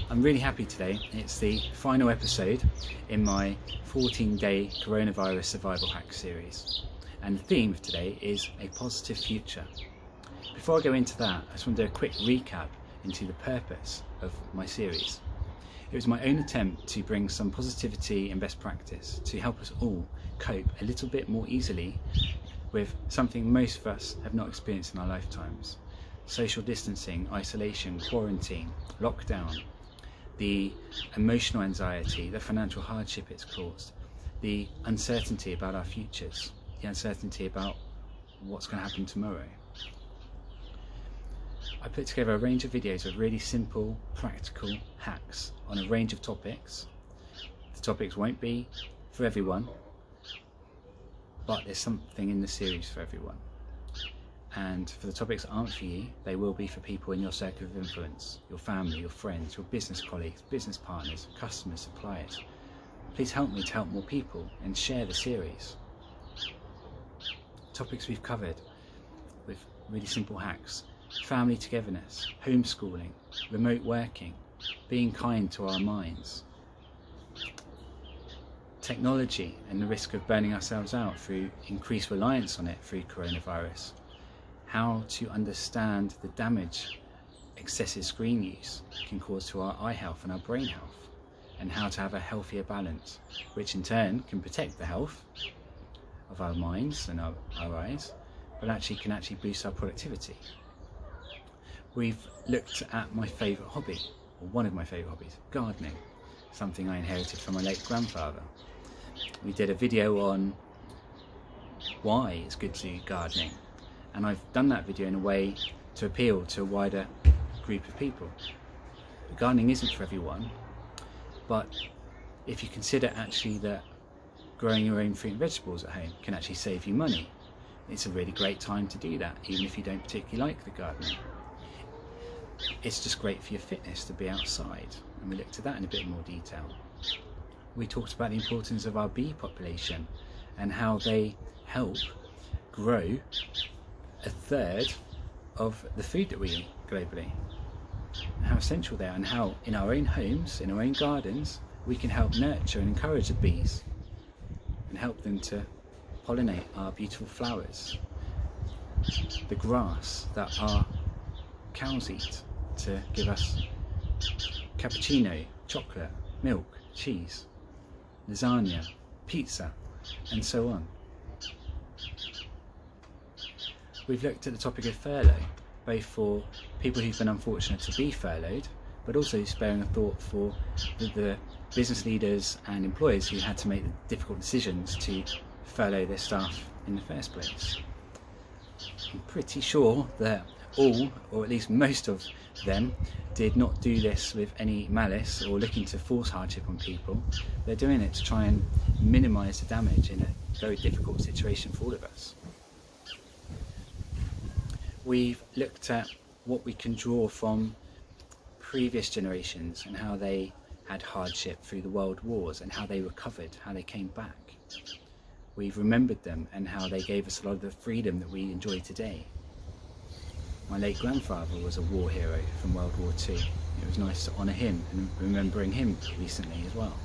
I'm really happy today. It's the final episode in my 14-day coronavirus survival hack series, and the theme of today is a positive future. Before I go into that, I just want to do a quick recap into the purpose of my series. It was my own attempt to bring some positivity and best practice to help us all cope a little bit more easily with something most of us have not experienced in our lifetimes: social distancing, isolation, quarantine, lockdown, the emotional anxiety, the financial hardship it's caused, the uncertainty about our futures, the uncertainty about what's going to happen tomorrow. I put together a range of videos of really simple, practical hacks on a range of topics. The topics won't be for everyone, but there's something in the series for everyone. And for the topics that aren't for you, they will be for people in your circle of influence, your family, your friends, your business colleagues, business partners, customers, suppliers. Please help me to help more people and share the series. Topics we've covered with really simple hacks: family togetherness, homeschooling, remote working, being kind to our minds, technology and the risk of burning ourselves out through increased reliance on it through coronavirus, how to understand the damage excessive screen use can cause to our eye health and our brain health, and how to have a healthier balance, which in turn can protect the health of our minds and our eyes, but can boost our productivity. We've looked at my favourite hobby, or one of my favourite hobbies, gardening, something I inherited from my late grandfather. We did a video on why it's good to do gardening, and I've done that video in a way to appeal to a wider group of people. Gardening isn't for everyone, but if you consider actually that growing your own fruit and vegetables at home can actually save you money, it's a really great time to do that, even if you don't particularly like the gardening. It's just great for your fitness to be outside, and we looked at that in a bit more detail. We talked about the importance of our bee population and how they help grow a third of the food that we eat globally, how essential they are, and how in our own homes, in our own gardens, we can help nurture and encourage the bees and help them to pollinate our beautiful flowers, the grass that our cows eat to give us cappuccino, chocolate, milk, cheese, lasagna, pizza, and so on. We've looked at the topic of furlough, both for people who've been unfortunate to be furloughed, but also sparing a thought for the business leaders and employers who had to make the difficult decisions to furlough their staff in the first place. I'm pretty sure that all, or at least most of them, did not do this with any malice or looking to force hardship on people. They're doing it to try and minimise the damage in a very difficult situation for all of us. We've looked at what we can draw from previous generations and how they had hardship through the world wars and how they recovered, how they came back. We've remembered them and how they gave us a lot of the freedom that we enjoy today. My late grandfather was a war hero from World War II. It was nice to honour him and remembering him recently as well.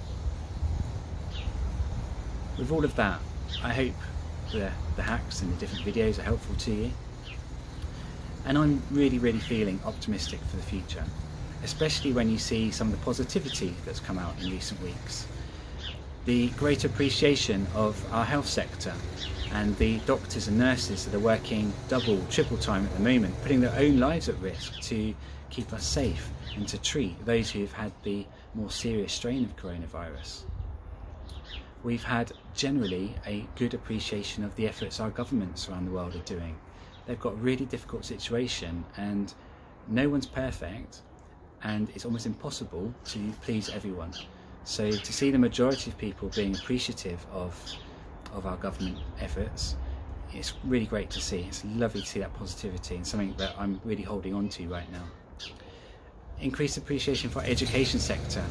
With all of that, I hope the hacks and the different videos are helpful to you. And I'm really feeling optimistic for the future, especially when you see some of the positivity that's come out in recent weeks. The great appreciation of our health sector and the doctors and nurses that are working double, triple time at the moment, putting their own lives at risk to keep us safe and to treat those who have had the more serious strain of coronavirus. We've had generally a good appreciation of the efforts our governments around the world are doing. They've got a really difficult situation and no one's perfect, and it's almost impossible to please everyone. So to see the majority of people being appreciative of our government efforts, it's really great to see. It's lovely to see that positivity, and something that I'm really holding on to right now. Increased appreciation for our education sector,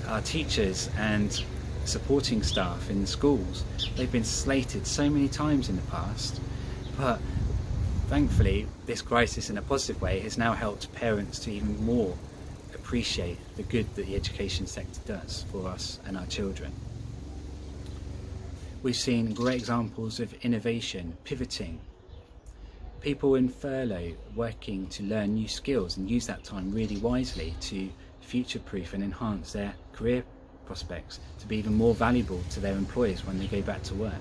our teachers and supporting staff in the schools. They've been slated so many times in the past, but thankfully this crisis in a positive way has now helped parents to even more appreciate the good that the education sector does for us and our children. We've seen great examples of innovation, pivoting, people in furlough working to learn new skills and use that time really wisely to future-proof and enhance their career prospects to be even more valuable to their employers when they go back to work.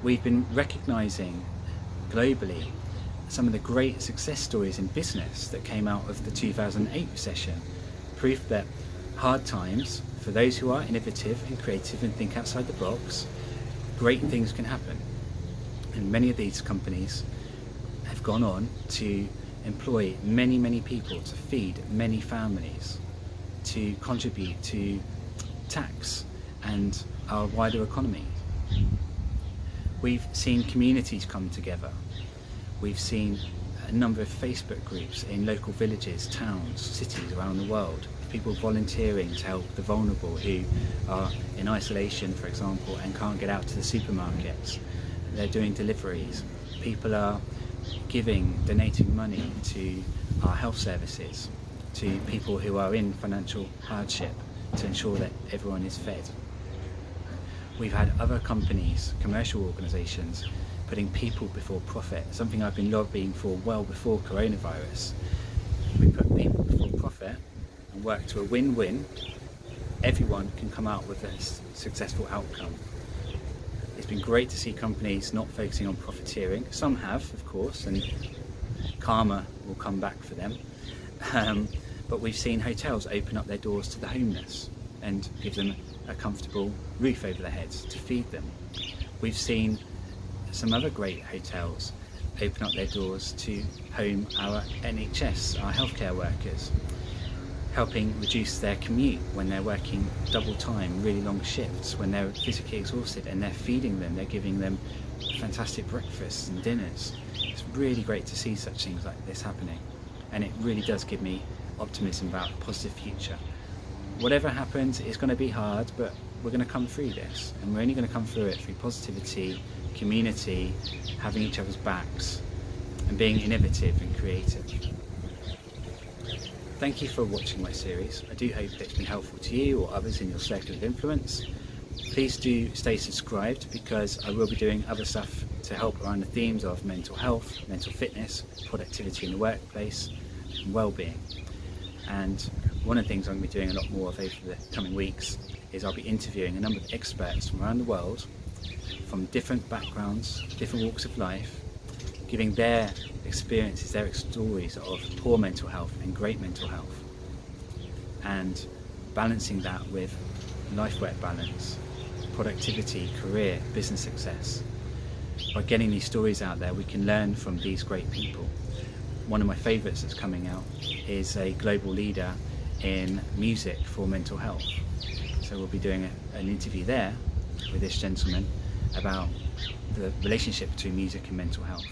We've been recognising globally some of the great success stories in business that came out of the 2008 recession, proof that hard times, for those who are innovative and creative and think outside the box, great things can happen. And many of these companies have gone on to employ many people, to feed many families, to contribute to tax and our wider economy. We've seen communities come together. We've seen a number of Facebook groups in local villages, towns, cities around the world, people volunteering to help the vulnerable who are in isolation, for example, and can't get out to the supermarkets. They're doing deliveries. People are donating money to our health services, to people who are in financial hardship, to ensure that everyone is fed. We've had other companies, commercial organisations, putting people before profit, something I've been lobbying for well before coronavirus. We put people before profit and work to a win-win. Everyone can come out with a successful outcome. It's been great to see companies not focusing on profiteering. Some have, of course, and karma will come back for them. But we've seen hotels open up their doors to the homeless and give them a comfortable roof over their heads to feed them. We've seen some other great hotels open up their doors to home our NHS, our healthcare workers, helping reduce their commute when they're working double time, really long shifts, when they're physically exhausted, and they're feeding them, they're giving them fantastic breakfasts and dinners. It's really great to see such things like this happening, and it really does give me optimism about a positive future. Whatever happens, it's going to be hard, but we're going to come through this, and we're only going to come through it through positivity, community, having each other's backs, and being innovative and creative. Thank you for watching my series. I do hope it's been helpful to you or others in your circle of influence. Please do stay subscribed, because I will be doing other stuff to help around the themes of mental health, mental fitness, productivity in the workplace, and well-being. And one of the things I'm going to be doing a lot more of over the coming weeks is I'll be interviewing a number of experts from around the world, from different backgrounds, different walks of life, giving their experiences, their stories of poor mental health and great mental health, and balancing that with life-work balance, productivity, career, business success. By getting these stories out there, we can learn from these great people. One of my favourites that's coming out is a global leader in music for mental health. So we'll be doing an interview there with this gentleman about the relationship between music and mental health.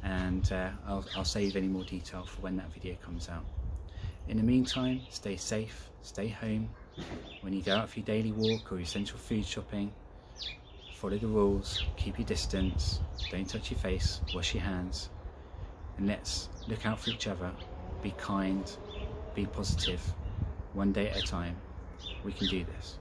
And I'll save any more detail for when that video comes out. In the meantime, stay safe, stay home. When you go out for your daily walk or your essential food shopping, follow the rules, keep your distance, don't touch your face, wash your hands, and let's look out for each other, be kind, be positive, one day at a time. We can do this.